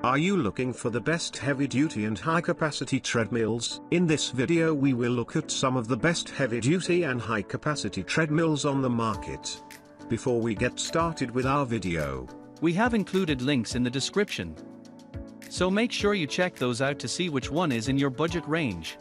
Are you looking for the best heavy-duty and high-capacity treadmills? In this video we will look at some of the best heavy-duty and high-capacity treadmills on the market. Before we get started with our video, we have included links in the description, so make sure you check those out to see which one is in your budget range.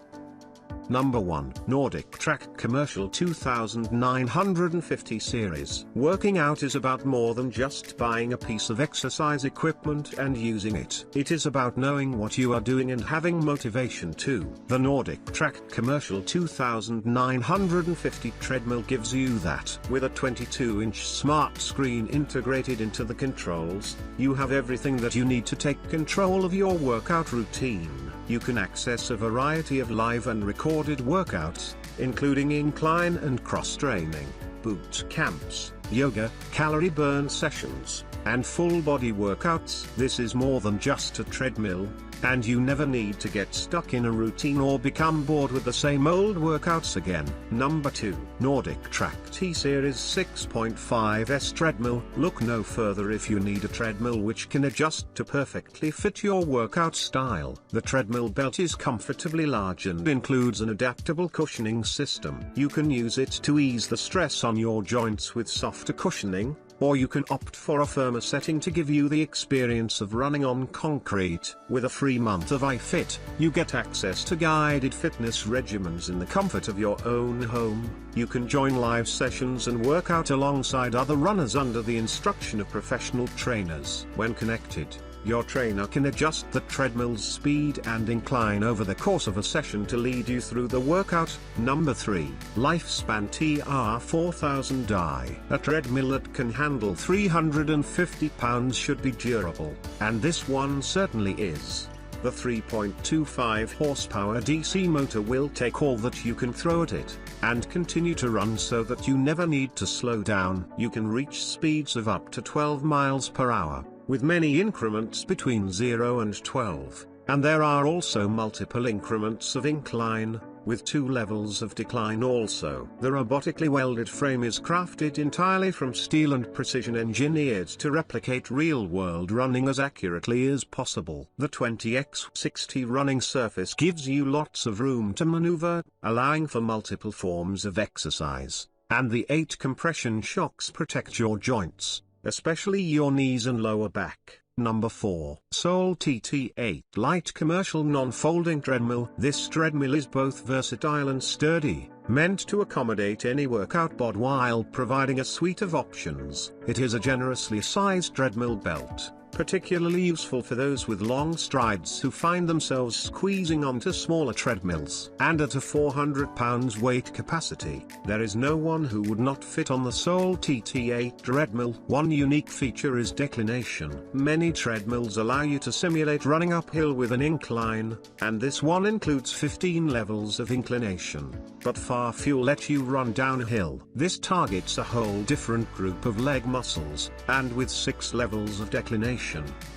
Number 1. NordicTrack Commercial 2950 Series. Working out is about more than just buying a piece of exercise equipment and using it. It is about knowing what you are doing and having motivation too. The NordicTrack Commercial 2950 treadmill gives you that. With a 22-inch smart screen integrated into the controls, you have everything that you need to take control of your workout routine. You can access a variety of live and recorded workouts, including incline and cross-training, boot camps, yoga, calorie burn sessions, and full-body workouts. This is more than just a treadmill, and you never need to get stuck in a routine or become bored with the same old workouts again. Number 2. NordicTrack T-Series 6.5S Treadmill. Look no further if you need a treadmill which can adjust to perfectly fit your workout style. The treadmill belt is comfortably large and includes an adaptable cushioning system. You can use it to ease the stress on your joints with softer cushioning, or you can opt for a firmer setting to give you the experience of running on concrete. With a free month of iFit, you get access to guided fitness regimens in the comfort of your own home. You can join live sessions and work out alongside other runners under the instruction of professional trainers. When connected, your trainer can adjust the treadmill's speed and incline over the course of a session to lead you through the workout. Number 3. Lifespan TR4000i. A treadmill that can handle 350 pounds should be durable, and this one certainly is. The 3.25 horsepower DC motor will take all that you can throw at it, and continue to run so that you never need to slow down. You can reach speeds of up to 12 miles per hour. With many increments between 0 and 12, and there are also multiple increments of incline, with 2 levels of decline also. The robotically welded frame is crafted entirely from steel and precision engineered to replicate real-world running as accurately as possible. The 20x60 running surface gives you lots of room to maneuver, allowing for multiple forms of exercise, and the 8 compression shocks protect your joints, especially your knees and lower back. Number 4. Soul TT8 Light Commercial Non-Folding Treadmill. This treadmill is both versatile and sturdy, meant to accommodate any workout bod while providing a suite of options. It is a generously sized treadmill belt, particularly useful for those with long strides who find themselves squeezing onto smaller treadmills. And at a 400 pounds weight capacity, there is no one who would not fit on the Soul TT8 treadmill. One unique feature is declination. Many treadmills allow you to simulate running uphill with an incline, and this one includes 15 levels of inclination, but far few let you run downhill. This targets a whole different group of leg muscles, and with 6 levels of declination,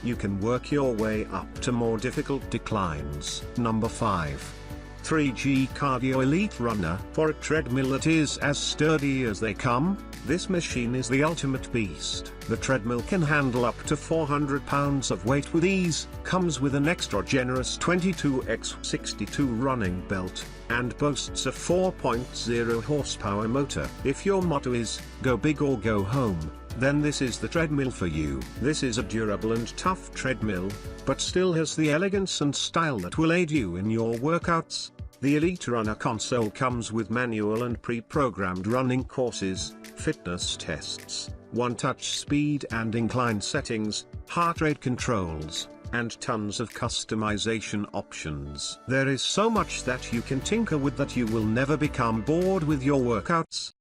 you can work your way up to more difficult declines. Number 5. 3G Cardio Elite Runner. For a treadmill that is as sturdy as they come, this machine is the ultimate beast. The treadmill can handle up to 400 pounds of weight with ease, comes with an extra generous 22x62 running belt, and boasts a 4.0 horsepower motor. If your motto is, go big or go home, then this is the treadmill for you. This is a durable and tough treadmill, but still has the elegance and style that will aid you in your workouts. The Elite Runner console comes with manual and pre-programmed running courses, fitness tests, one-touch speed and incline settings, heart rate controls, and tons of customization options. There is so much that you can tinker with that you will never become bored with your workouts.